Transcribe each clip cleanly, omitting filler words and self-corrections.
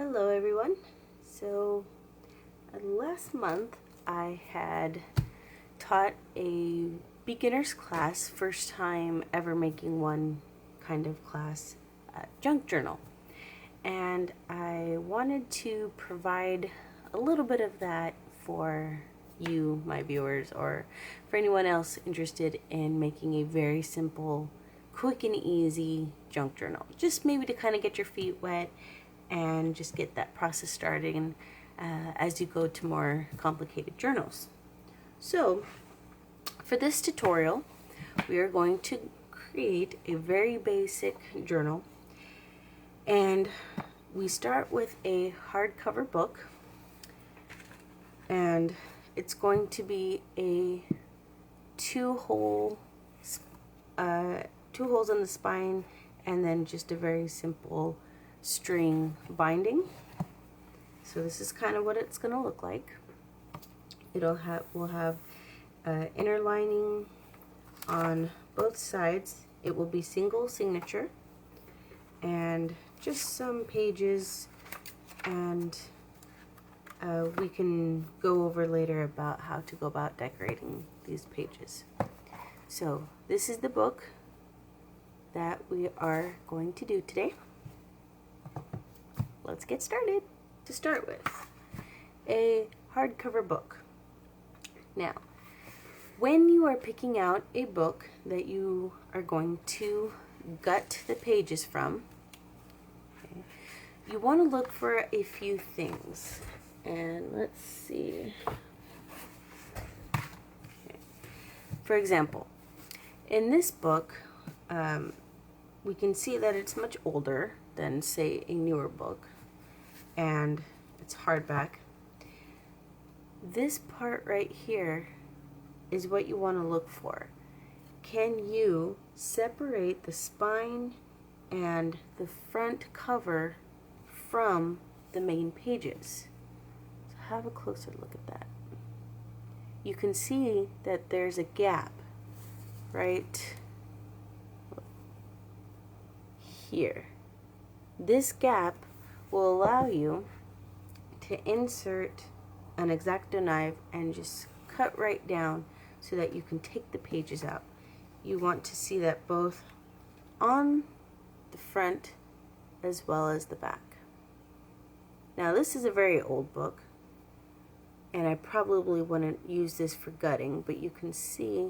Hello everyone. So last month I had taught a beginner's class, first time ever making one kind of class, junk journal. And I wanted to provide a little bit of that for you, my viewers, or for anyone else interested in making a very simple, quick and easy junk journal. Just maybe to kind of get your feet wet and just get that process started as you go to more complicated journals. So for this tutorial, we are going to create a very basic journal, and we start with a hardcover book, and it's going to be a two holes in the spine, and then just a very simple string binding. So this is kind of what it's going to look like. We'll have inner lining on both sides. It will be single signature and just some pages, and we can go over later about how to go about decorating these pages. So this is the book that we are going to do today. Let's get started. To start with, a hardcover book. Now, when you are picking out a book that you are going to gut the pages from, okay, you want to look for a few things. And let's see. Okay. For example, in this book, we can see that it's much older than, say, a newer book, and it's hardback. This part right here is what you want to look for. Can you separate the spine and the front cover from the main pages? So have a closer look at that. You can see that there's a gap right here. This gap will allow you to insert an X-Acto knife and just cut right down so that you can take the pages out. You want to see that both on the front as well as the back. Now this is a very old book, and I probably wouldn't use this for gutting, but you can see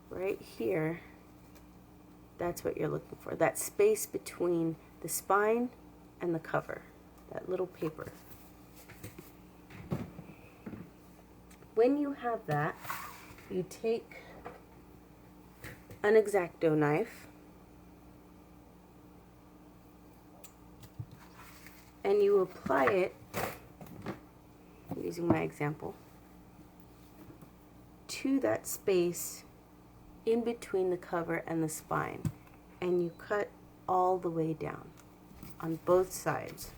right here, that's what you're looking for, that space between the spine and the cover, that little paper. When you have that, you take an X-Acto knife and you apply it, using my example, to that space in between the cover and the spine, and you cut all the way down on both sides,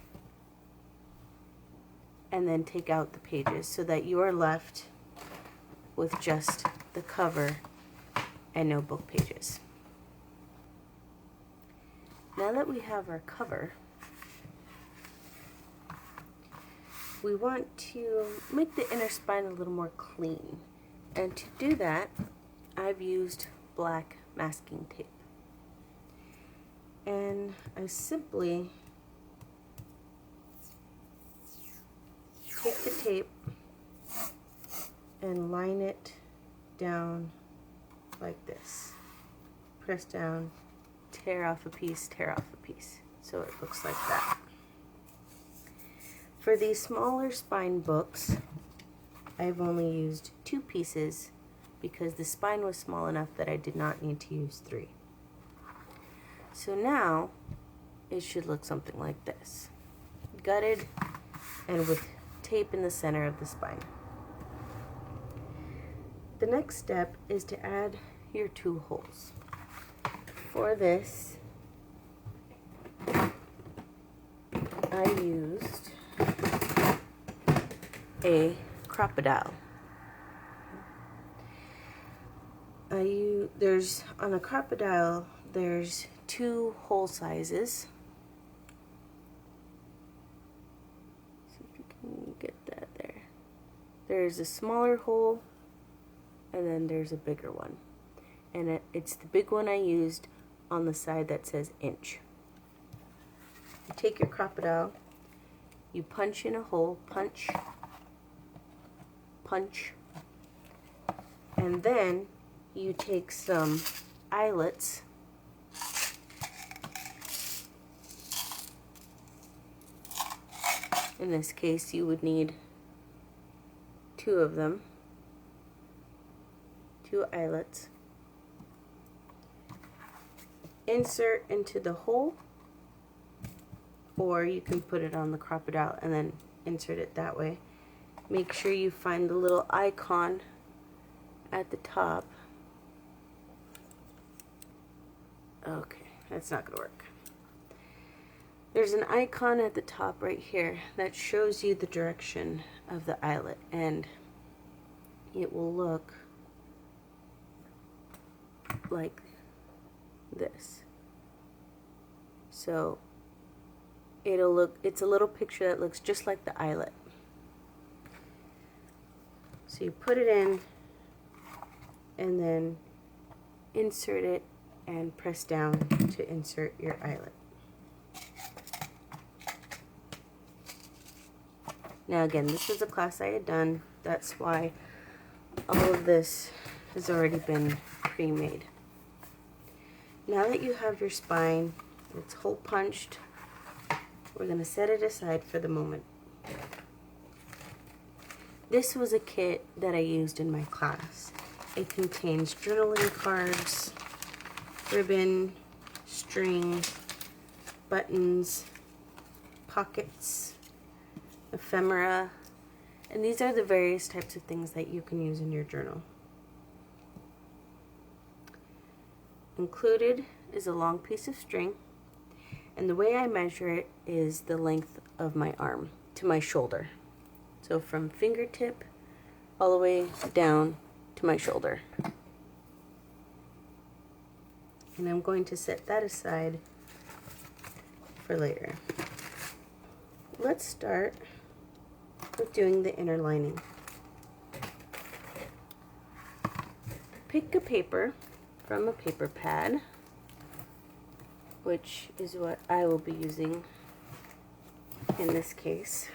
and then take out the pages so that you are left with just the cover and no book pages. Now that we have our cover, we want to make the inner spine a little more clean, and to do that I've used black masking tape, and I simply take the tape and line it down like this. Press down, tear off a piece, so it looks like that. For these smaller spine books, I've only used 2 pieces because the spine was small enough that I did not need to use 3. So now it should look something like this, gutted and with tape in the center of the spine. The next step is to add your 2 holes. For this, I used a crocodile. On a crocodile, there's 2 hole sizes, there's a smaller hole and then there's a bigger one. And it's the big one I used on the side that says inch. You take your Crop-A-Dile, you punch in a hole, punch, punch, and then you take some eyelets in this case you would need 2 of them, 2 eyelets. Insert into the hole, or you can put it on the Crop-A-Dile and then insert it that way. Make sure you find the little icon at the top. Okay, that's not gonna work. There's an icon at the top right here that shows you the direction of the eyelet, and it will look like this. So it's a little picture that looks just like the eyelet. So you put it in and then insert it and press down to insert your eyelet. Now again, this was a class I had done, that's why all of this has already been pre-made. Now that you have your spine, it's hole punched, we're going to set it aside for the moment. This was a kit that I used in my class. It contains journaling cards, ribbon, string, buttons, pockets, ephemera, and these are the various types of things that you can use in your journal. Included is a long piece of string, and the way I measure it is the length of my arm to my shoulder. So from fingertip all the way down to my shoulder. And I'm going to set that aside for later. Let's start with doing the inner lining. Pick a paper from a paper pad, which is what I will be using in this case.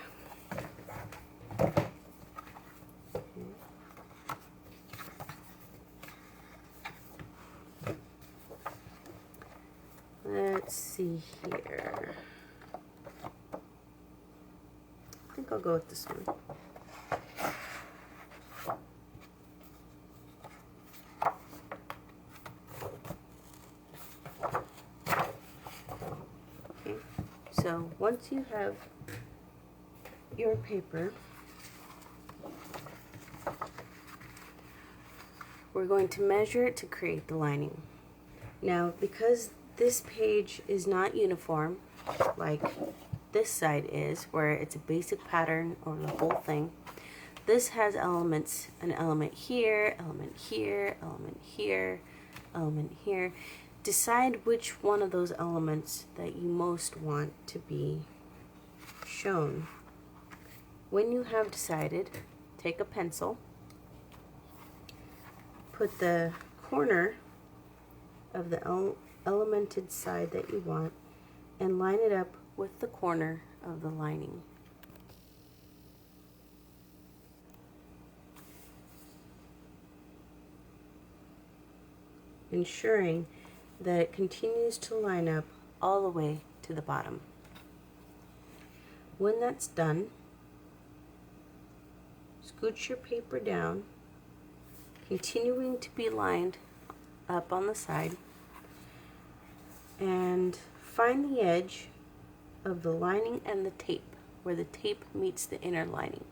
Let's see here. I think I'll go with this one. Okay, so once you have your paper, we're going to measure it to create the lining. Now, because this page is not uniform, like this side is, where it's a basic pattern over the whole thing, this has elements, an element here, element here, element here, element here. Decide which one of those elements that you most want to be shown. When you have decided, take a pencil, put the corner of the elemented side that you want and line it up with the corner of the lining. Ensuring that it continues to line up all the way to the bottom. When that's done, scooch your paper down, continuing to be lined up on the side, and find the edge of the lining and the tape, where the tape meets the inner lining.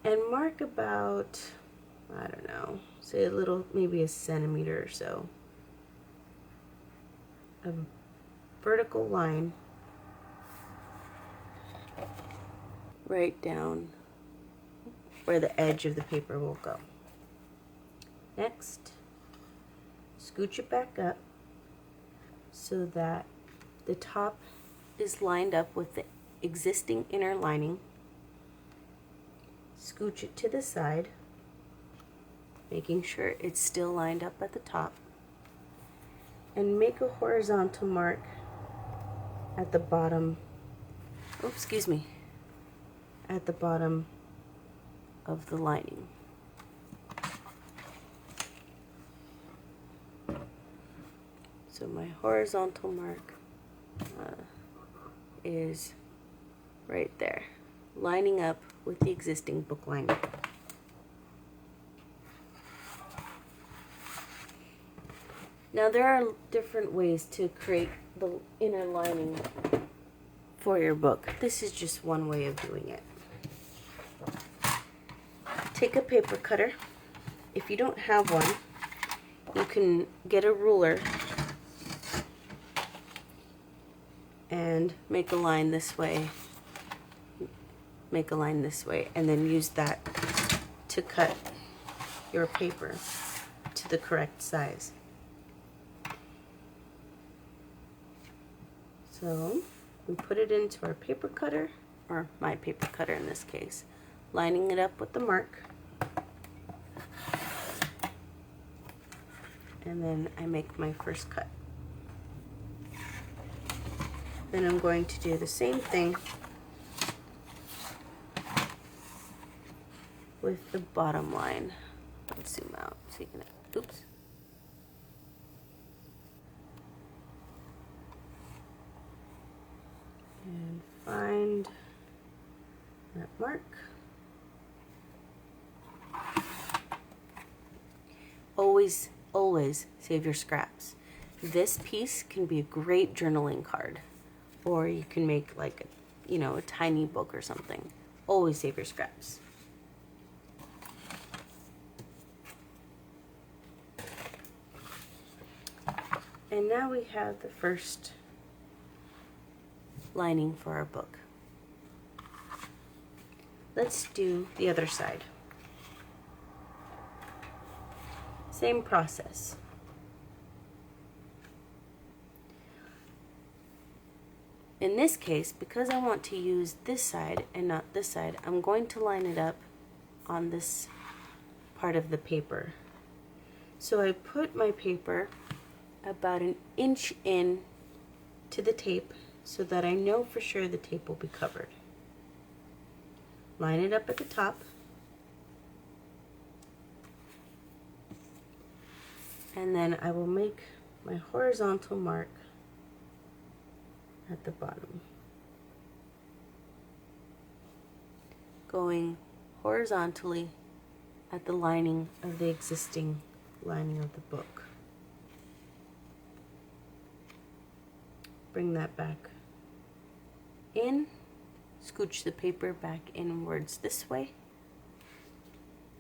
And mark about, I don't know, say a little, maybe a centimeter or so, a vertical line right down where the edge of the paper will go. Next, scooch it back up so that the top is lined up with the existing inner lining. scooch it to the side, making sure it's still lined up at the top, and make a horizontal mark at the bottom, at the bottom of the lining. So my horizontal mark is right there, lining up with the existing book lining. Now there are different ways to create the inner lining for your book. This is just one way of doing it. Take a paper cutter. If you don't have one, you can get a ruler and make a line this way, and then use that to cut your paper to the correct size. So we put it into our paper cutter, or my paper cutter in this case, lining it up with the mark, and then I make my first cut. Then I'm going to do the same thing with the bottom line. Let's zoom out so you can, oops. And find that mark. Always, always save your scraps. This piece can be a great journaling card, or you can make like, a tiny book or something. Always save your scraps. And now we have the first lining for our book. Let's do the other side. Same process. In this case, because I want to use this side and not this side, I'm going to line it up on this part of the paper. So I put my paper about 1 inch in to the tape so that I know for sure the tape will be covered. Line it up at the top, and then I will make my horizontal mark at the bottom, going horizontally at the lining of the existing lining of the book. Bring that back in, scooch the paper back inwards this way,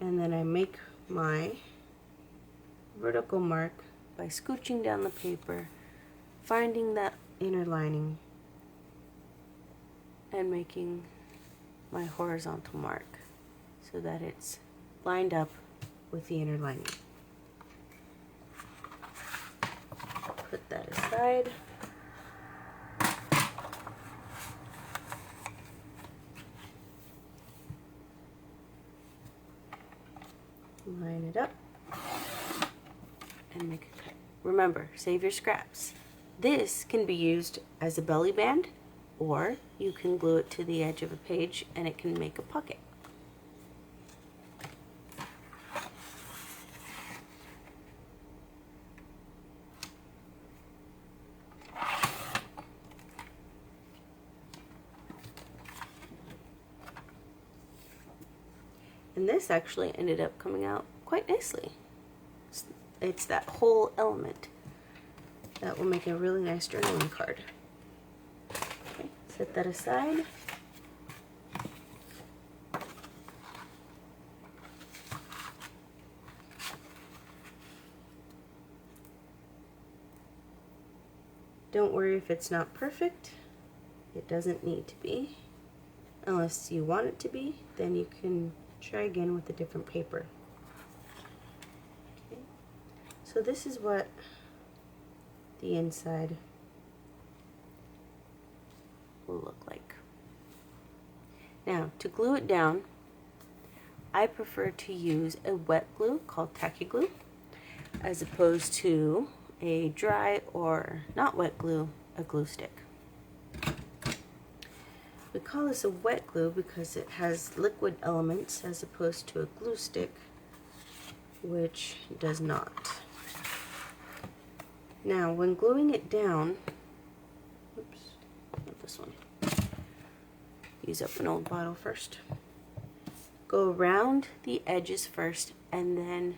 and then I make my vertical mark by scooching down the paper, finding that inner lining, and making my horizontal mark so that it's lined up with the inner lining. Put that aside. Line it up and make a cut. Remember, save your scraps. This can be used as a belly band, or you can glue it to the edge of a page and it can make a pocket. And this actually ended up coming out quite nicely. It's that whole element that will make a really nice journaling card. Okay, set that aside. Don't worry if it's not perfect. It doesn't need to be. Unless you want it to be, then you can try again with a different paper. Okay. So this is what the inside will look like. Now, to glue it down, I prefer to use a wet glue called tacky glue as opposed to a dry or not wet glue, a glue stick. We call this a wet glue because it has liquid elements as opposed to a glue stick, which does not. Now, when gluing it down, oops, not this one. Use up an old bottle first. Go around the edges first and then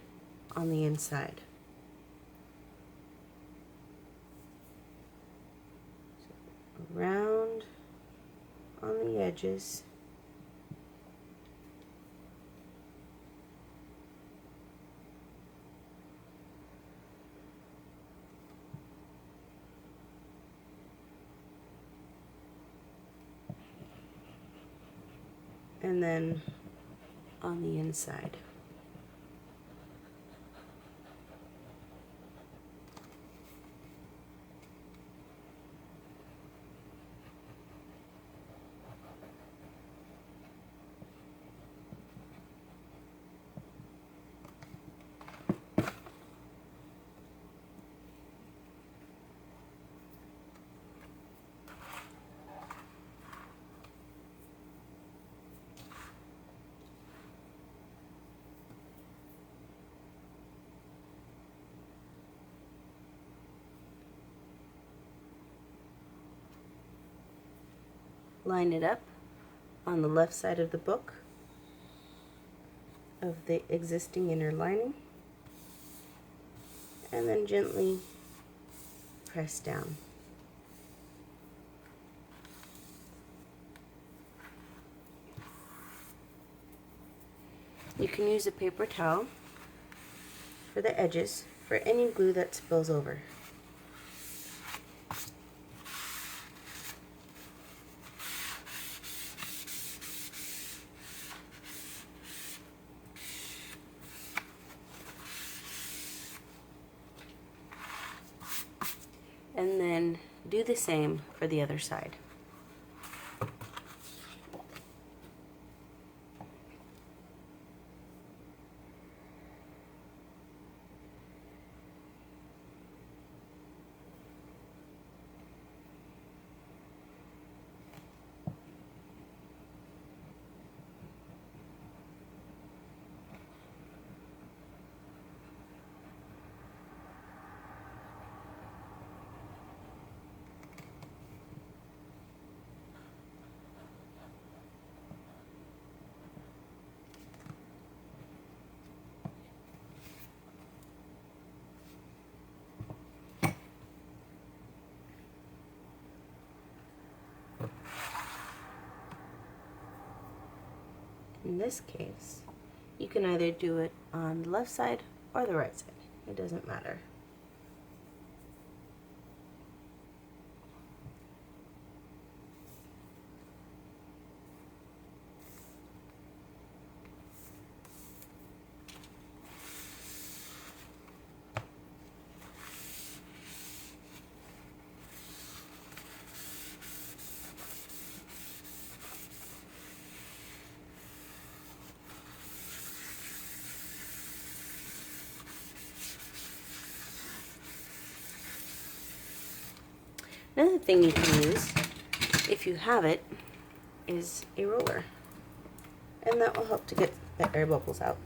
on the inside. So, around on the edges. And then on the inside. Line it up on the left side of the book of the existing inner lining, and then gently press down. You can use a paper towel for the edges for any glue that spills over. And then do the same for the other side. In this case, you can either do it on the left side or the right side. It doesn't matter. Another thing you can use, if you have it, is a roller. And that will help to get the air bubbles out.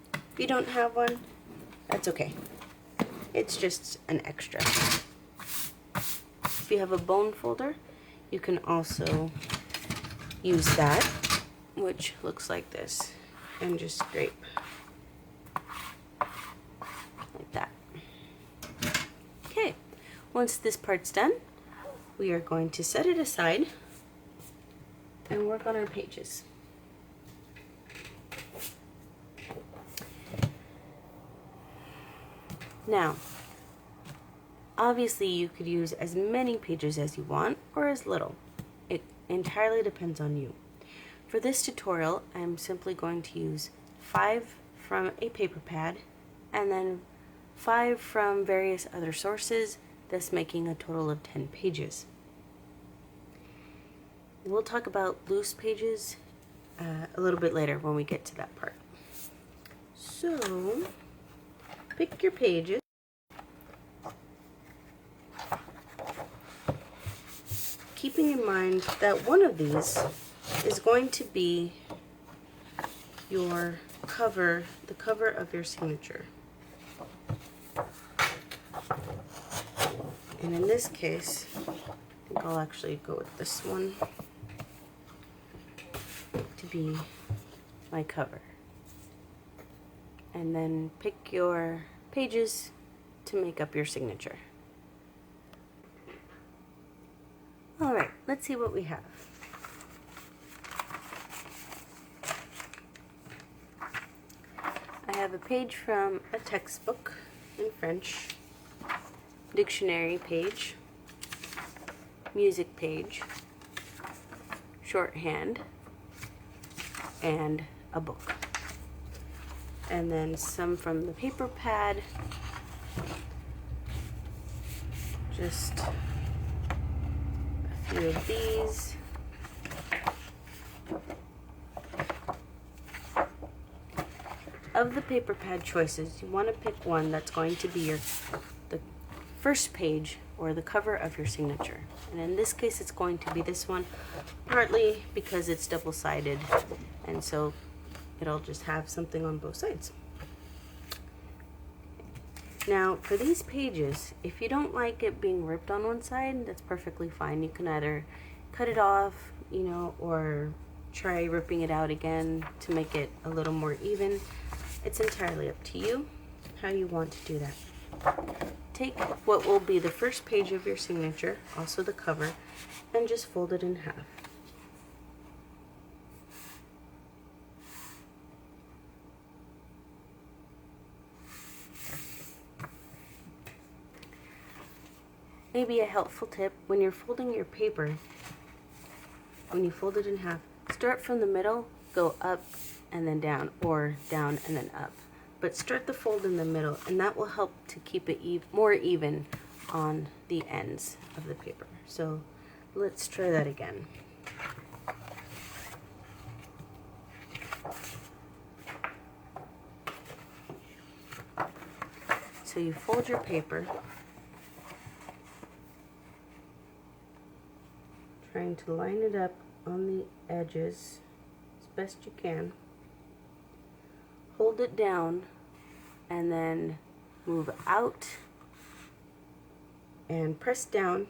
If you don't have one, that's okay. It's just an extra. If you have a bone folder, you can also use that, which looks like this, and just scrape like that. Okay, once this part's done, we are going to set it aside and work on our pages. Now, obviously you could use as many pages as you want or as little. It entirely depends on you. For this tutorial, I'm simply going to use 5 from a paper pad and then 5 from various other sources, thus making a total of 10 pages. We'll talk about loose pages a little bit later when we get to that part. So, pick your pages. Keeping in mind that one of these is going to be your cover, the cover of your signature. And in this case, I think I'll actually go with this one to be my cover. And then pick your pages to make up your signature. Alright, let's see what we have. I have a page from a textbook in French, dictionary page, music page, shorthand, and a book. And then some from the paper pad, just a few of these. Of the paper pad choices, you want to pick one that's going to be the first page or the cover of your signature. And in this case, it's going to be this one, partly because it's double-sided, and so it'll just have something on both sides. Now, for these pages, if you don't like it being ripped on one side, that's perfectly fine. You can either cut it off, or try ripping it out again to make it a little more even. It's entirely up to you how you want to do that. Take what will be the first page of your signature, also the cover, and just fold it in half. Maybe a helpful tip, when you're folding your paper, when you fold it in half, start from the middle, go up and then down, or down and then up. But start the fold in the middle, and that will help to keep it more even on the ends of the paper. So let's try that again. So you fold your paper, trying to line it up on the edges as best you can. Hold it down and then move out and press down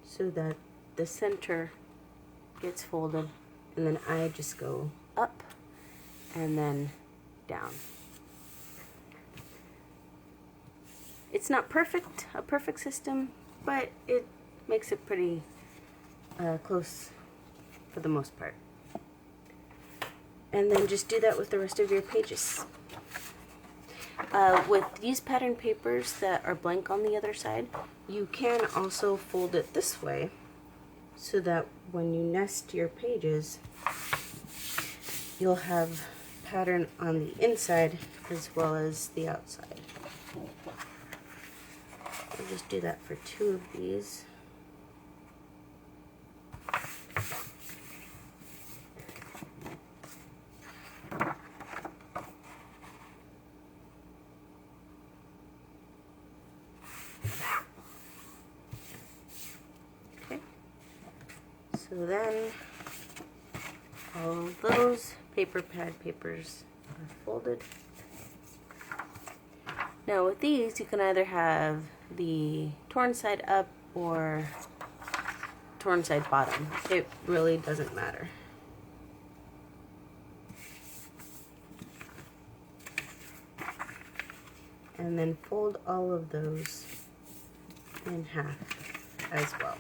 so that the center gets folded, and then I just go up and then down. It's not a perfect system, but it makes it pretty close for the most part. And then just do that with the rest of your pages. With these pattern papers that are blank on the other side, you can also fold it this way so that when you nest your pages, you'll have pattern on the inside as well as the outside. I'll just do that for 2 of these. So then all of those paper pad papers are folded. Now with these, you can either have the torn side up or torn side bottom. It really doesn't matter. And then fold all of those in half as well.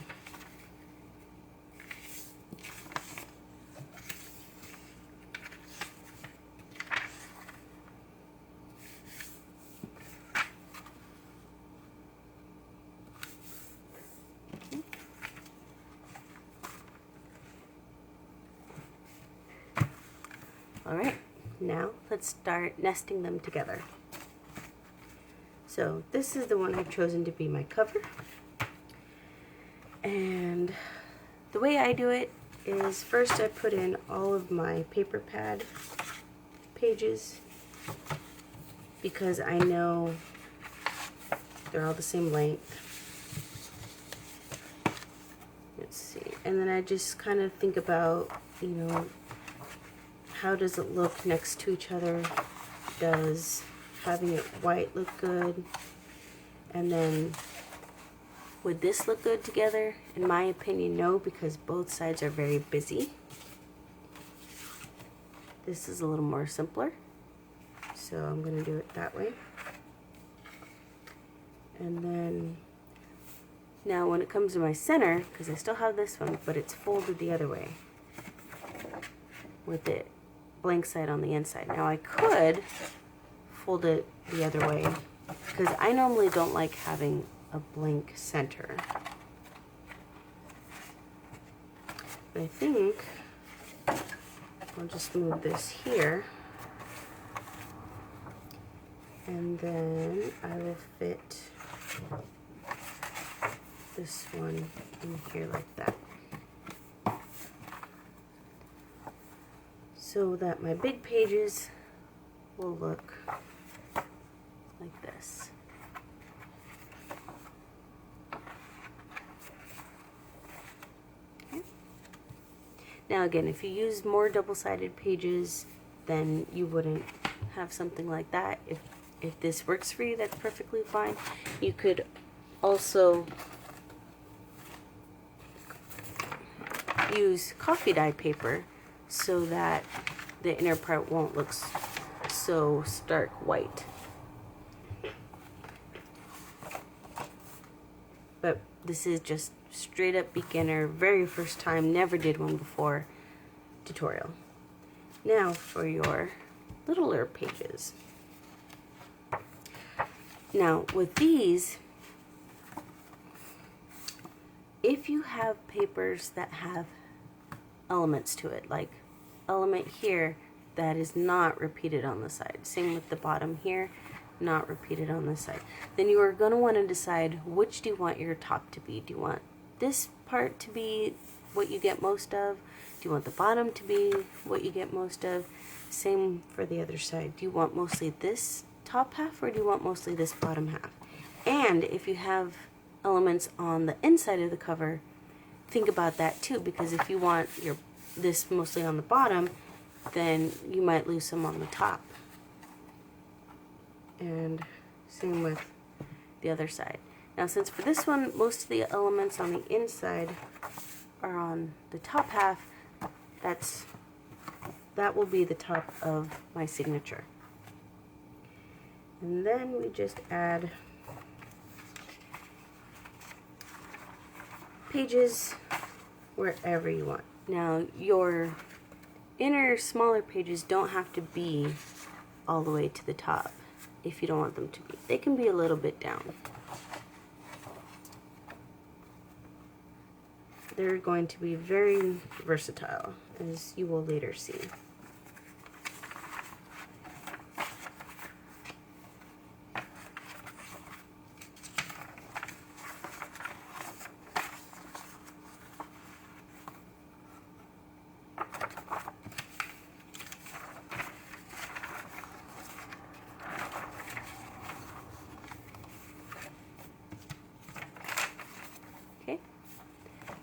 Alright, now let's start nesting them together. So this is the one I've chosen to be my cover. And the way I do it is first I put in all of my paper pad pages because I know they're all the same length. Let's see. And then I just kind of think about, you know, how does it look next to each other? Does having it white look good? And then would this look good together? In my opinion, no, because both sides are very busy. This is a little more simpler, so I'm going to do it that way. And then now when it comes to my center, because I still have this one, but it's folded the other way with it blank side on the inside. Now I could fold it the other way because I normally don't like having a blank center. But I think I'll just move this here, and then I will fit this one in here like that, so that my big pages will look like this. Okay. Now again, if you use more double-sided pages, then you wouldn't have something like that. If this works for you, that's perfectly fine. You could also use coffee dye paper so that the inner part won't look so stark white. But this is just straight up beginner, very first time, never did one before tutorial. Now for your littler pages. Now with these, if you have papers that have elements to it, like element here that is not repeated on the side, same with the bottom here, not repeated on the side, then you are going to want to decide which do you want your top to be. Do you want this part to be what you get most of? Do you want the bottom to be what you get most of? Same for the other side. Do you want mostly this top half, or do you want mostly this bottom half? And if you have elements on the inside of the cover, think about that too, because if you want this mostly on the bottom, then you might lose some on the top. And same with the other side. Now since for this one most of the elements on the inside are on the top half, that will be the top of my signature. And then we just add pages wherever you want. Now your inner smaller pages don't have to be all the way to the top if you don't want them to be. They can be a little bit down. They're going to be very versatile, as you will later see. Okay,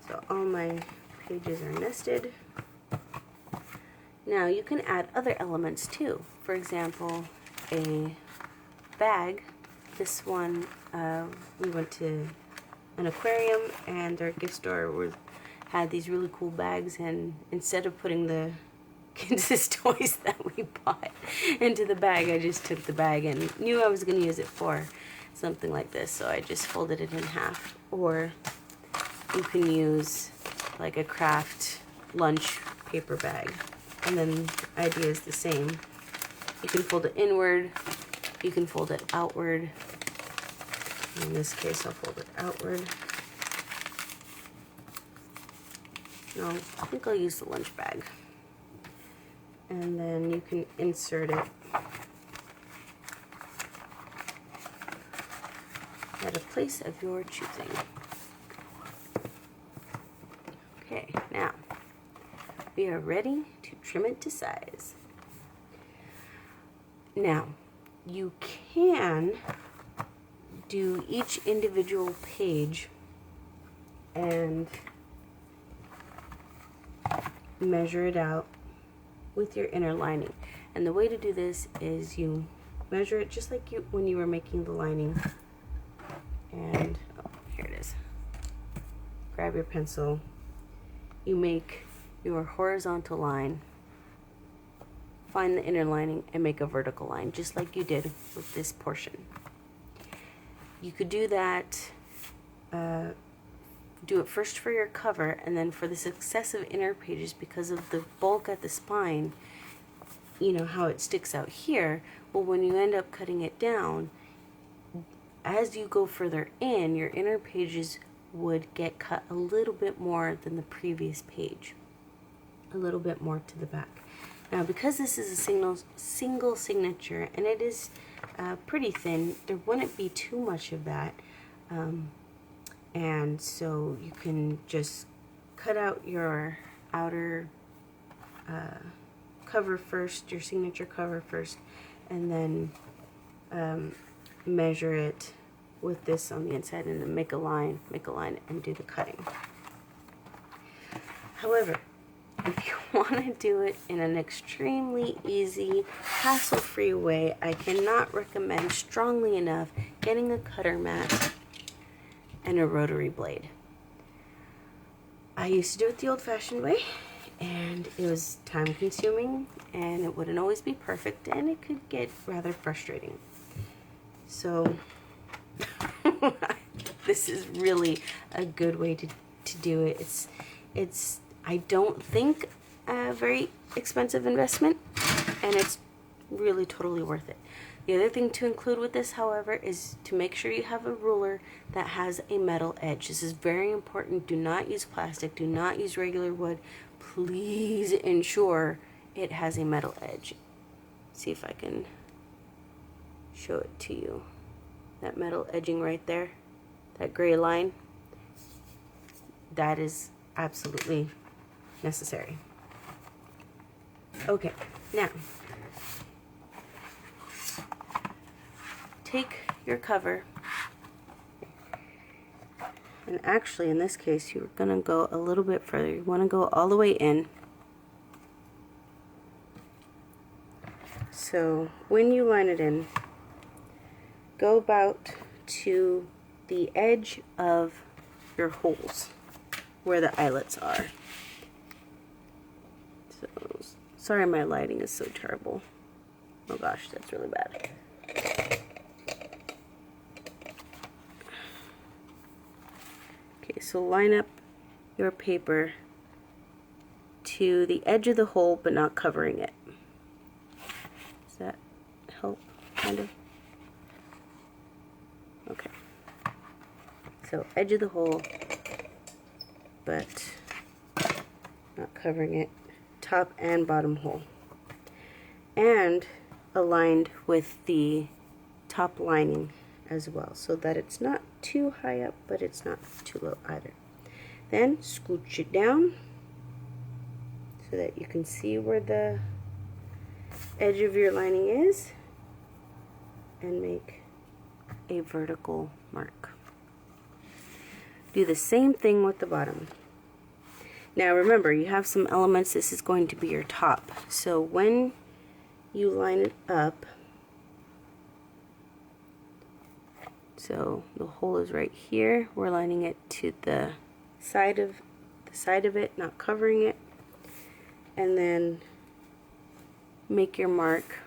so all my pages are nested. Now you can add other elements too. For example, a bag. This one, we went to an aquarium and their gift store had these really cool bags, and instead of putting the kids' toys that we bought into the bag, I just took the bag and knew I was going to use it for something like this, so I just folded it in half. Or you can use like a craft lunch paper bag, and then the idea is the same. You can fold it inward, you can fold it outward. In this case, I'll fold it outward. No, I think I'll use the lunch bag. And then you can insert it at a place of your choosing. Okay, now we are ready to trim it to size. Now, you can do each individual page and measure it out with your inner lining. And the way to do this is you measure it just like when you were making the lining. And oh, here it is. Grab your pencil. You make your horizontal line, find the inner lining, and make a vertical line, just like you did with this portion. You could do that, do it first for your cover, and then for the successive inner pages, because of the bulk at the spine, you know how it sticks out here. Well, when you end up cutting it down, as you go further in, your inner pages would get cut a little bit more than the previous page, a little bit more to the back. Now, because this is a single signature and it is pretty thin, there wouldn't be too much of that, and so you can just cut out your outer cover first, your signature cover first, and then measure it with this on the inside, and then make a line, and do the cutting. However, if you want to do it in an extremely easy, hassle-free way, I cannot recommend strongly enough getting a cutter mat and a rotary blade. I used to do it the old-fashioned way, and it was time-consuming, and it wouldn't always be perfect, and it could get rather frustrating. So this is really a good way to do it. It's I don't think a very expensive investment, and it's really totally worth it. The other thing to include with this, however, is to make sure you have a ruler that has a metal edge. This is very important. Do not use plastic. Do not use regular wood. Please ensure it has a metal edge. See if I can show it to you. That metal edging right there, that gray line, that is absolutely necessary. Okay, now take your cover, and actually in this case you're gonna go a little bit further. You want to go all the way in. So when you line it in, go about to the edge of your holes where the eyelets are. So, sorry my lighting is so terrible. Oh gosh, that's really bad. Okay, so line up your paper to the edge of the hole but not covering it. Does that help, kind of? Okay, so edge of the hole, but not covering it, top and bottom hole, and aligned with the top lining as well, so that it's not too high up, but it's not too low either. Then scooch it down so that you can see where the edge of your lining is, and make a vertical mark. Do the same thing with the bottom. Now remember, you have some elements. This is going to be your top. So when you line it up, so the hole is right here, we're lining it to the side of it, not covering it, and then make your mark.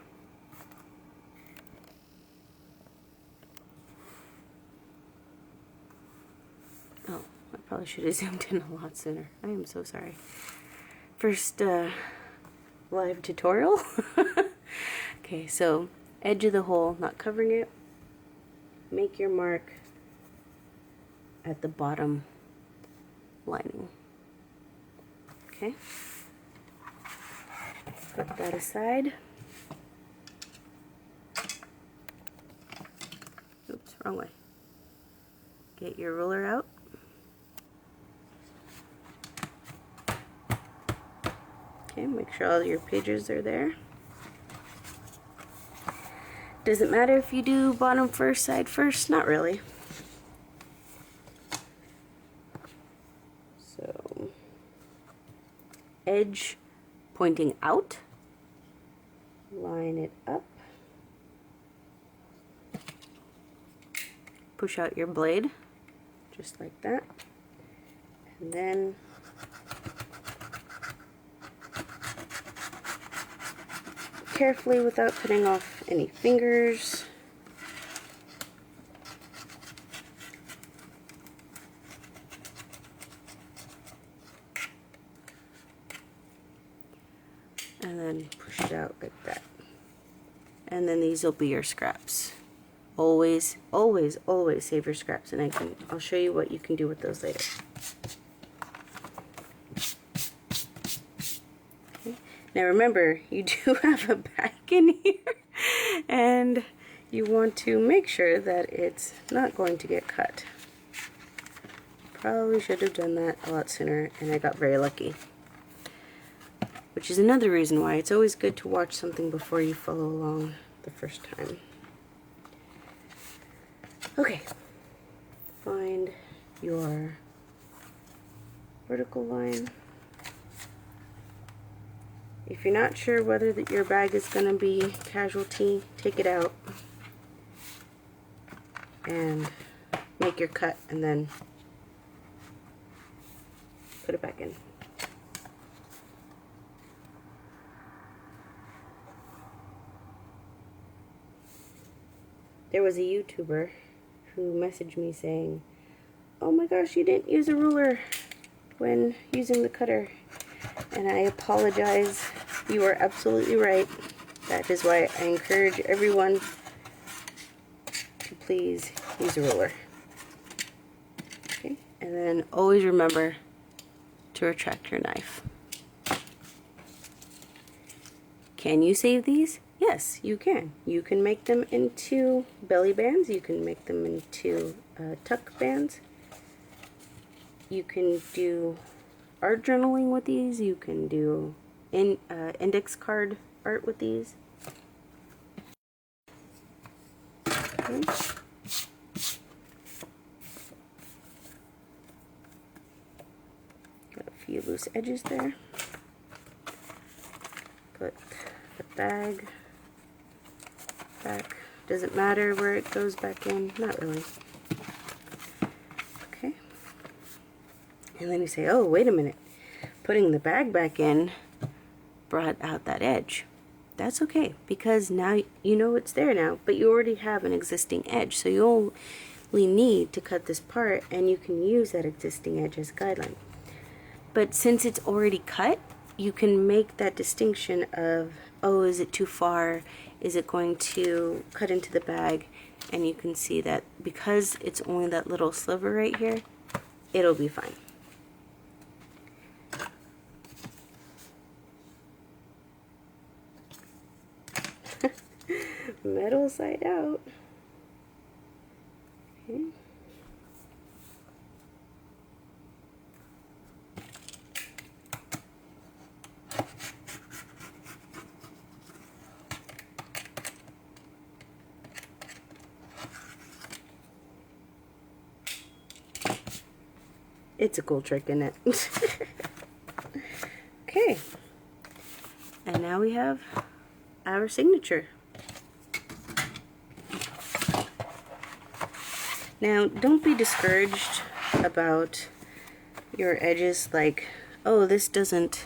Oh, I probably should have zoomed in a lot sooner. I am so sorry. First live tutorial. Okay, so edge of the hole, not covering it. Make your mark at the bottom lining. Okay. Put that aside. Oops, wrong way. Get your ruler out. Okay, make sure all your pages are there. Does it matter if you do bottom first, side first? Not really. So, edge pointing out, line it up, push out your blade, just like that, and then carefully, without cutting off any fingers, and then push it out like that. And then these will be your scraps. Always, always, always save your scraps, and I'll show you what you can do with those later. Okay. Now remember, you do have a bag in here, and you want to make sure that it's not going to get cut. Probably should have done that a lot sooner, and I got very lucky. Which is another reason why it's always good to watch something before you follow along the first time. Okay, find your vertical line. If you're not sure whether your bag is going to be casualty, take it out and make your cut and then put it back in. There was a YouTuber who messaged me saying, "Oh my gosh, you didn't use a ruler when using the cutter." And I apologize. You are absolutely right. That is why I encourage everyone to please use a ruler. Okay, and then always remember to retract your knife. Can you save these? Yes, you can. You can make them into belly bands. You can make them into tuck bands. You can do art journaling with these. You can do index card art with these. Okay. Got a few loose edges there. Put the bag back. Doesn't matter where it goes back in. Not really. Okay. And then you say, oh, wait a minute. Putting the bag back in brought out that edge. That's okay, because now you know it's there now, but you already have an existing edge. So you only need to cut this part, and you can use that existing edge as a guideline. But since it's already cut, you can make that distinction of, oh, is it too far? Is it going to cut into the bag? And you can see that because it's only that little sliver right here, it'll be fine. Metal side out. Okay. It's a cool trick, isn't it? Okay. And now we have our signature. Now, don't be discouraged about your edges, like, oh, this doesn't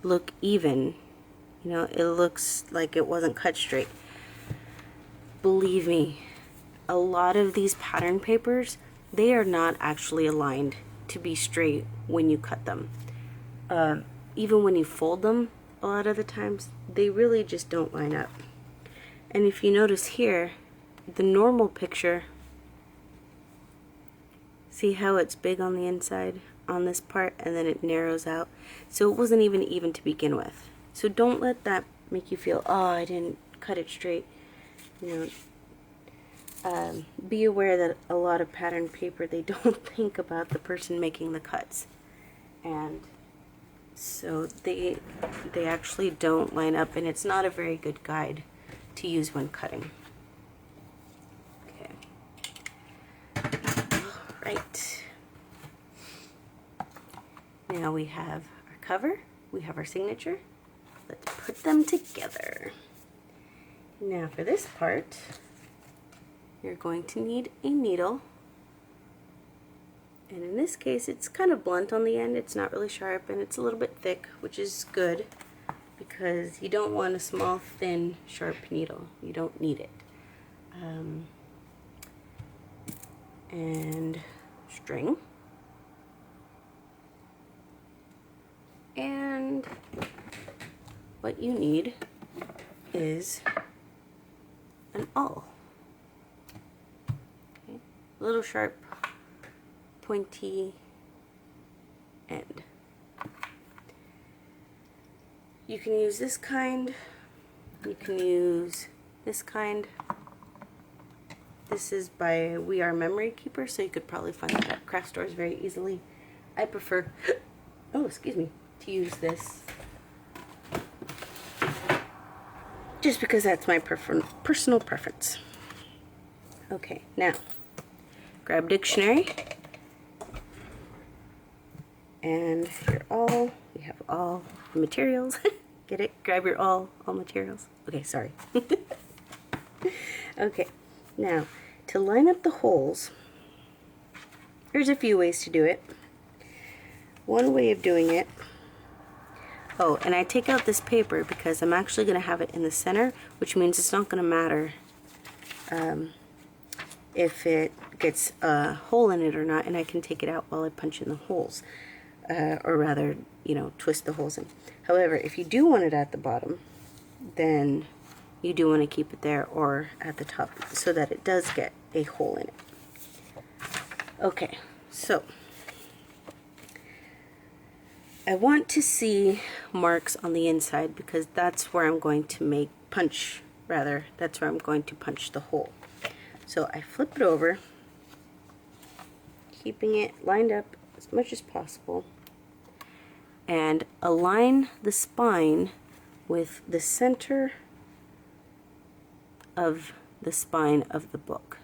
look even. You know, it looks like it wasn't cut straight. Believe me, a lot of these pattern papers, they are not actually aligned to be straight when you cut them. Even when you fold them, a lot of the times, they really just don't line up. And if you notice here, the normal picture, see how it's big on the inside on this part and then it narrows out? So it wasn't even to begin with. So don't let that make you feel, oh, I didn't cut it straight. You know, be aware that a lot of pattern paper, they don't think about the person making the cuts. And So they actually don't line up, and it's not a very good guide to use when cutting. Okay. All right. Now we have our cover, we have our signature. Let's put them together. Now for this part, you're going to need a needle. And in this case, it's kind of blunt on the end. It's not really sharp, and it's a little bit thick, which is good because you don't want a small, thin, sharp needle. You don't need it. And string. And what you need is an awl. Okay. A little sharp, pointy end. You can use this kind, you can use this kind. This is by We Are Memory Keeper, so you could probably find it at craft stores very easily. I prefer, oh excuse me, to use this just because that's my personal preference. Okay, now grab dictionary and your awl. We have all the materials. Get it? Grab your all materials. Okay, sorry. Okay, now to line up the holes, there's a few ways to do it. One way of doing it, oh, and I take out this paper because I'm actually going to have it in the center, which means it's not going to matter if it gets a hole in it or not, and I can take it out while I punch in the holes, or rather, you know, twist the holes in. However, if you do want it at the bottom, then you do want to keep it there or at the top so that it does get a hole in it. Okay, so I want to see marks on the inside because that's where I'm going to that's where I'm going to punch the hole. So I flip it over, keeping it lined up as much as possible, and align the spine with the center of the spine of the book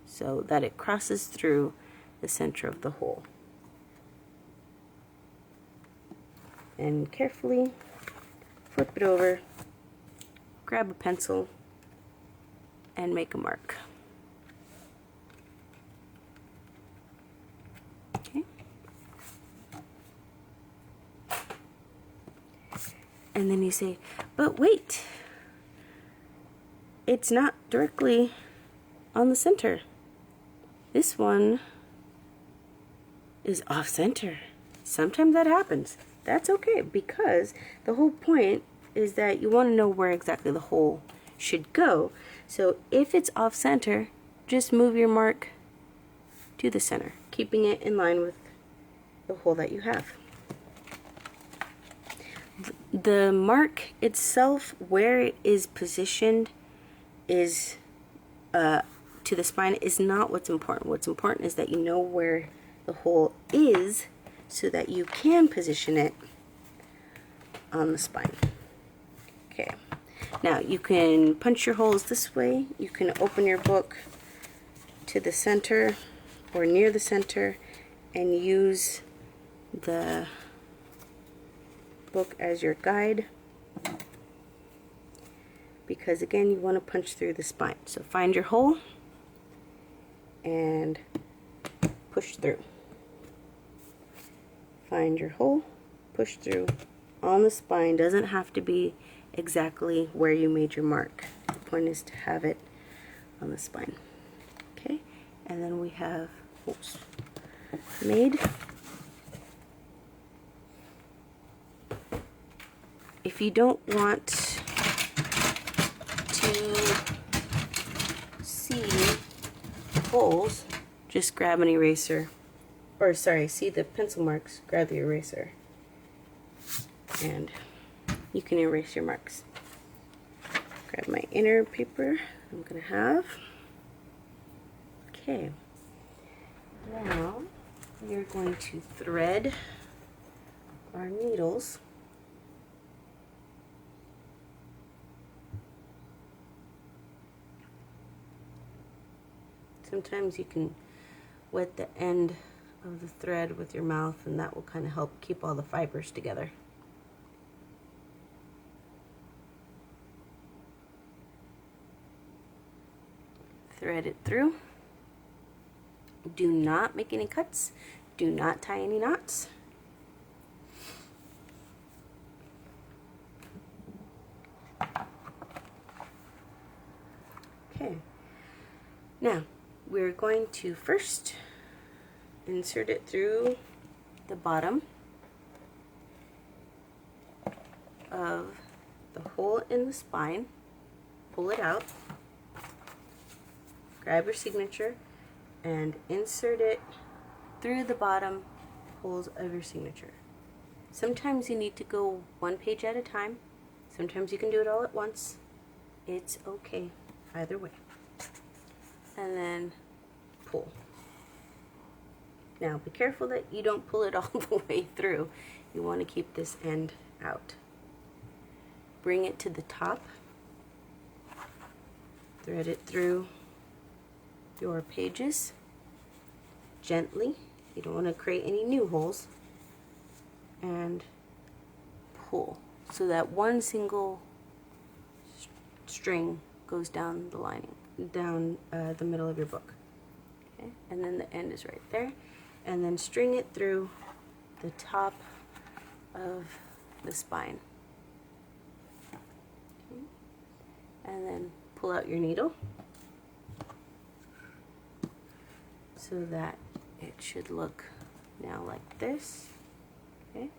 so that it crosses through the center of the hole. And carefully flip it over, grab a pencil, and make a mark. Okay. And then you say, but wait, it's not directly on the center. This one is off center. Sometimes that happens. That's okay, because the whole point is that you want to know where exactly the hole should go. So if it's off center, just move your mark to the center, keeping it in line with the hole that you have. The mark itself, where it is positioned, is to the spine is not what's important. What's important is that you know where the hole is so that you can position it on the spine. Okay, now you can punch your holes this way. You can open your book to the center or near the center and use the book as your guide, because again, you want to punch through the spine. So find your hole and push through. Find your hole, push through on the spine. Doesn't have to be exactly where you made your mark. The point is to have it on the spine. Okay, and then we have holes made. If you don't want to see holes, just grab an eraser. Or sorry, see the pencil marks, grab the eraser. And you can erase your marks. Grab my inner paper I'm going to have. Okay. Now we are going to thread our needles Sometimes you can wet the end of the thread with your mouth, and that will kind of help keep all the fibers together. Thread it through. Do not make any cuts. Do not tie any knots. Okay, now we're going to first insert it through the bottom of the hole in the spine, pull it out, grab your signature, and insert it through the bottom holes of your signature. Sometimes you need to go one page at a time. Sometimes you can do it all at once. It's okay either way. And then pull. Now be careful that you don't pull it all the way through. You want to keep this end out. Bring it to the top. Thread it through your pages gently. You don't want to create any new holes. And pull so that one single string goes down the lining, down the middle of your book. Okay, and then the end is right there. And then string it through the top of the spine. Okay. And then pull out your needle so that it should look now like this. Okay.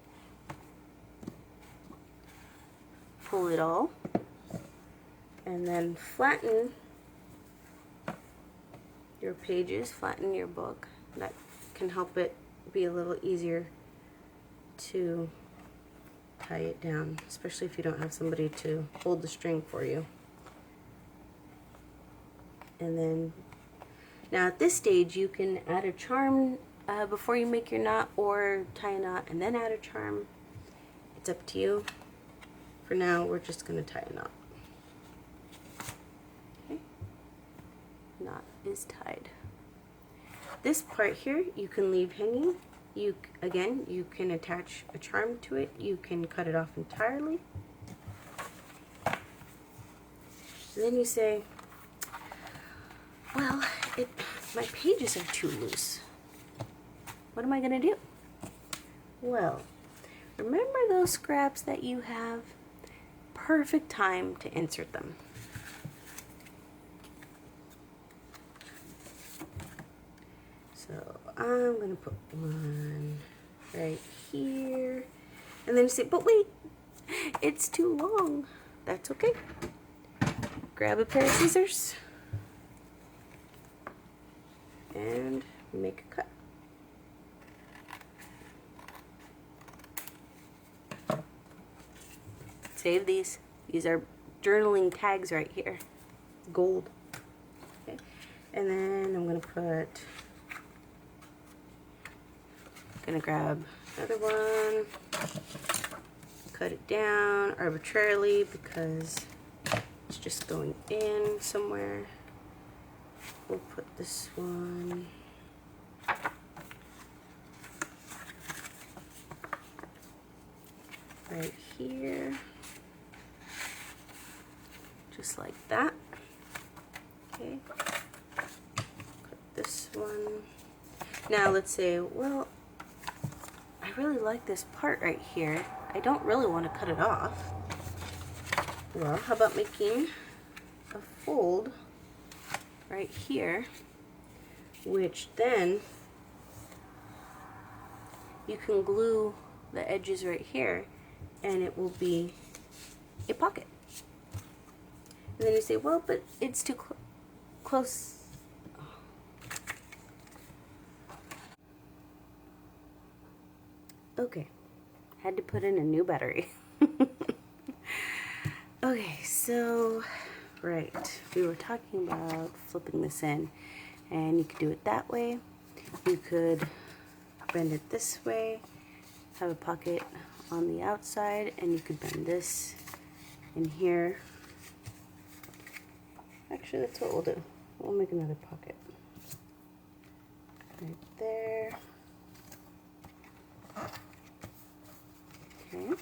Pull it all and then flatten your pages, flatten your book. That can help it be a little easier to tie it down, especially if you don't have somebody to hold the string for you. And then now at this stage you can add a charm before you make your knot, or tie a knot and then add a charm. It's up to you. For now, we're just going to tie a knot. Okay. Knot is tied. This part here you can leave hanging. You can attach a charm to it. You can cut it off entirely. And then you say, well, my pages are too loose. What am I going to do? Well, remember those scraps that you have? Perfect time to insert them. So I'm going to put one right here. And then you say, but wait, it's too long. That's okay. Grab a pair of scissors and make a cut. Save these. These are journaling tags right here. Gold. Okay. And then I'm gonna grab another one, cut it down arbitrarily because it's just going in somewhere. We'll put this one right here. Just like that. Okay. Cut this one. Now let's say, well, I really like this part right here. I don't really want to cut it off. Well, how about making a fold right here, which then you can glue the edges right here and it will be a pocket. And then you say, well, but it's too close. Okay, had to put in a new battery. Okay, so, right, we were talking about flipping this in, and you could do it that way. You could bend it this way, have a pocket on the outside, and you could bend this in here. Actually, that's what we'll do. We'll make another pocket. right there. Okay,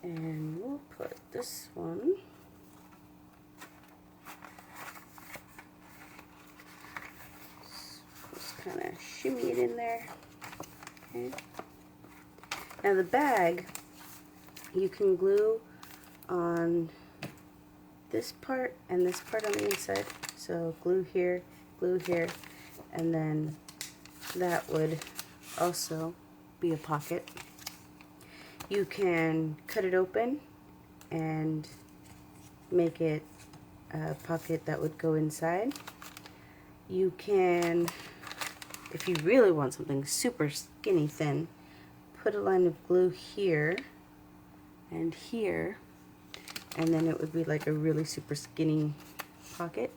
and we'll put this one just kind of shimmy it in there. Okay. Now the bag, you can glue on this part and this part on the inside. So glue here, and then that would also be a pocket. You can cut it open and make it a pocket that would go inside. You can, if you really want something super skinny thin, put a line of glue here and here, and then it would be like a really super skinny pocket.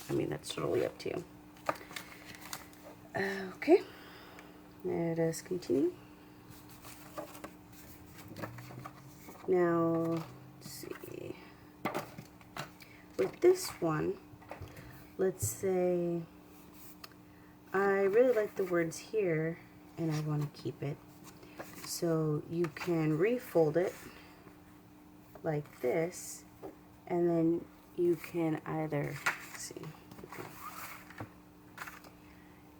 I mean, that's totally up to you. Okay, let us continue. Now, let's see. With this one, let's say I really like the words here and I want to keep it. So you can refold it like this, and then you can either, let's see,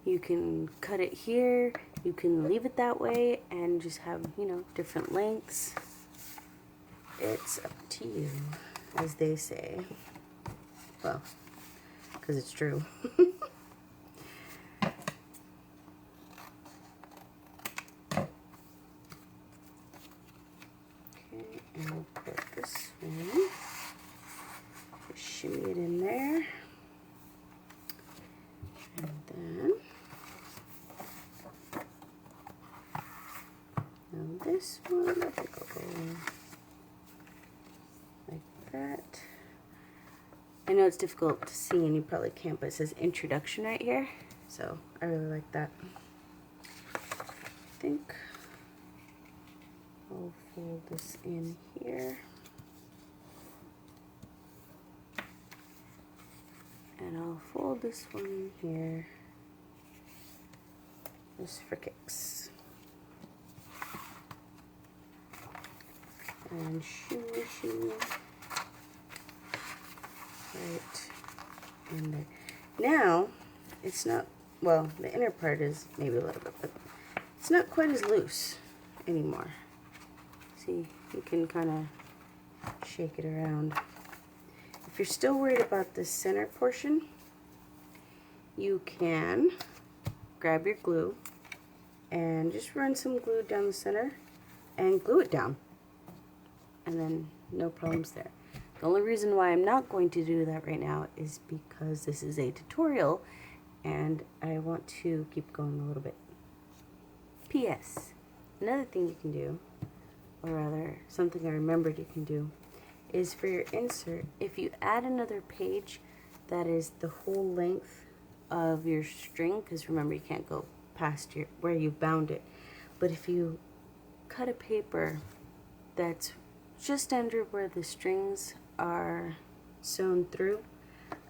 you can cut it here, you can leave it that way and just have, you know, different lengths. It's up to you, as they say. Well, because it's true. Okay, and we'll put this one, just shimmy it in there, and then now this one, I think I'll go like that. I know it's difficult to see and you probably can't, but it says introduction right here, so I really like that. I think I'll fold this in here, and I'll fold this one in here just for kicks. And shimmy, shimmy right in there. Now, it's not, well, the inner part is maybe a little bit, but it's not quite as loose anymore. See, you can kind of shake it around. If you're still worried about the center portion, you can grab your glue and just run some glue down the center and glue it down. And then no problems there. The only reason why I'm not going to do that right now is because this is a tutorial and I want to keep going a little bit. P.S. Another thing you can do, or rather something I remembered you can do, is for your insert, if you add another page that is the whole length of your string, because remember you can't go past your where you bound it, but if you cut a paper that's just under where the strings are sewn through,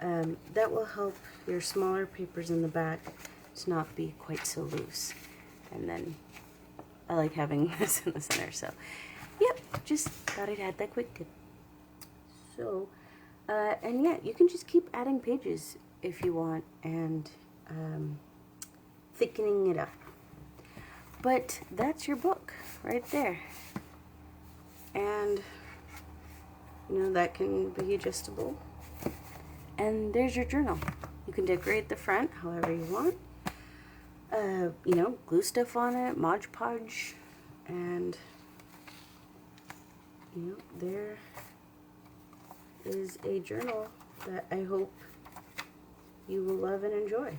that will help your smaller papers in the back to not be quite so loose. And then I like having this in the center, so yep, just thought I'd add that quick tip. So and yeah, you can just keep adding pages if you want and thickening it up. But that's your book right there. And you know, that can be adjustable. And there's your journal. You can decorate the front however you want. You know, glue stuff on it, Mod Podge, and you know, there is a journal that I hope you will love and enjoy.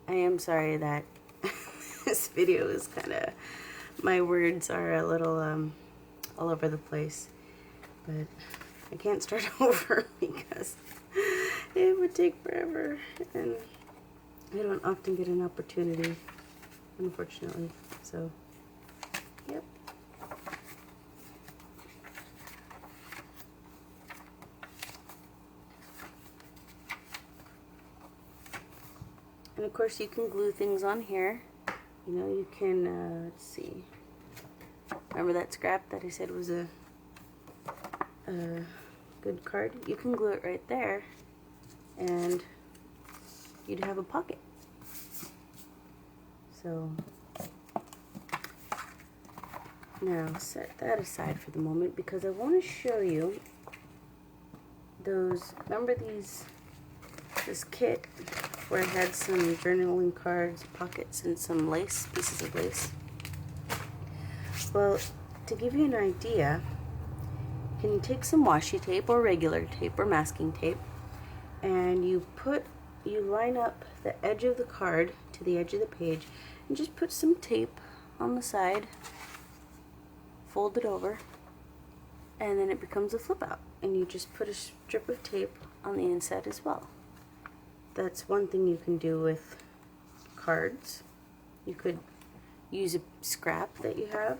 I am sorry that this video is kind of, my words are a little all over the place, but I can't start over because it would take forever and I don't often get an opportunity, unfortunately. So, yep. And of course you can glue things on here. You know, you can, let's see, remember that scrap that I said was a good card? You can glue it right there and you'd have a pocket. So now set that aside for the moment because I want to show you those, remember this kit where I had some journaling cards, pockets, and some lace, pieces of lace? Well, to give you an idea, you can take some washi tape or regular tape or masking tape, and you line up the edge of the card to the edge of the page, and just put some tape on the side, fold it over, and then it becomes a flip out, and you just put a strip of tape on the inside as well. That's one thing you can do with cards. You could use a scrap that you have,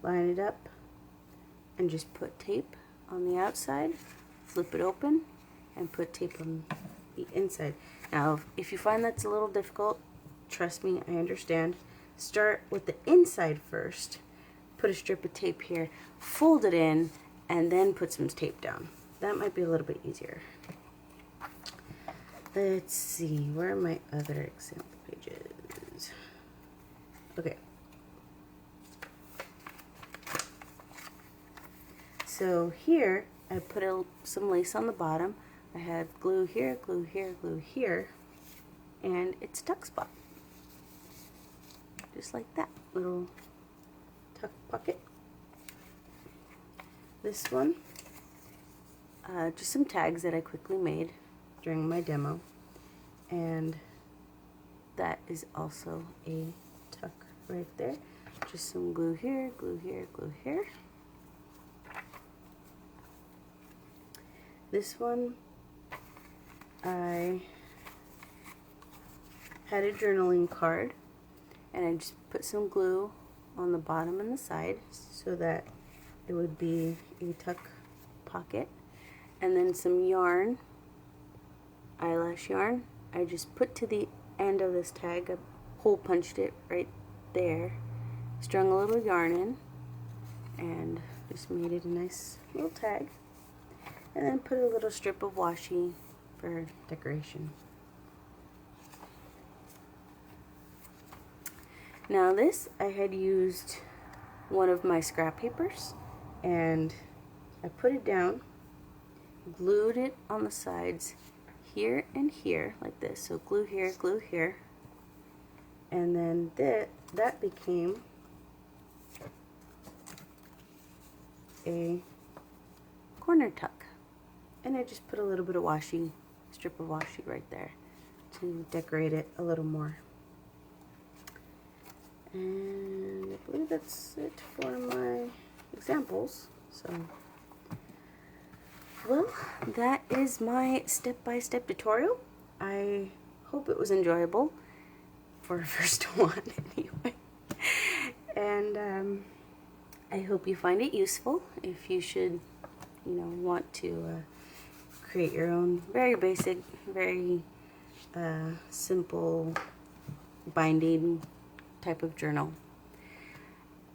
line it up, and just put tape on the outside, flip it open, and put tape on the inside. Now, if you find that's a little difficult, trust me, I understand. Start with the inside first, put a strip of tape here, fold it in, and then put some tape down. That might be a little bit easier. Let's see, where are my other example pages? Okay. So here, I put some lace on the bottom. I have glue here, glue here, glue here, and it's tuck spot. Just like that, little tuck pocket. This one, just some tags that I quickly made during my demo, and that is also a tuck right there. Just some glue here, glue here, glue here. This one, I had a journaling card, and I just put some glue on the bottom and the side so that it would be a tuck pocket, and then some yarn, eyelash yarn, I just put to the end of this tag. I hole punched it right there, strung a little yarn in, and just made it a nice little tag, and then put a little strip of washi for decoration. Now this, I had used one of my scrap papers, and I put it down, glued it on the sides here and here like this. So glue here, and then that became a corner tuck. And I just put a little bit of washi, strip of washi right there to decorate it a little more. And I believe that's it for my examples. So, well, that is my step-by-step tutorial. I hope it was enjoyable for a first one anyway. And I hope you find it useful. If you should, want to create your own very basic, very simple binding type of journal.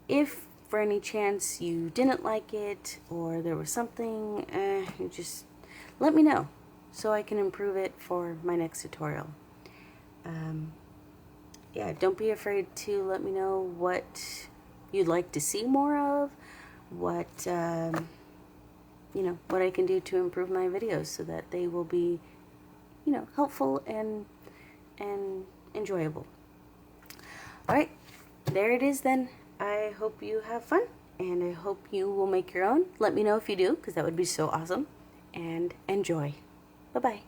If for any chance you didn't like it, or there was something, you just let me know so I can improve it for my next tutorial. Yeah, don't be afraid to let me know what you'd like to see more of, what what I can do to improve my videos so that they will be, helpful and enjoyable. Alright, there it is then. I hope you have fun, and I hope you will make your own. Let me know if you do, because that would be so awesome. And enjoy. Bye-bye.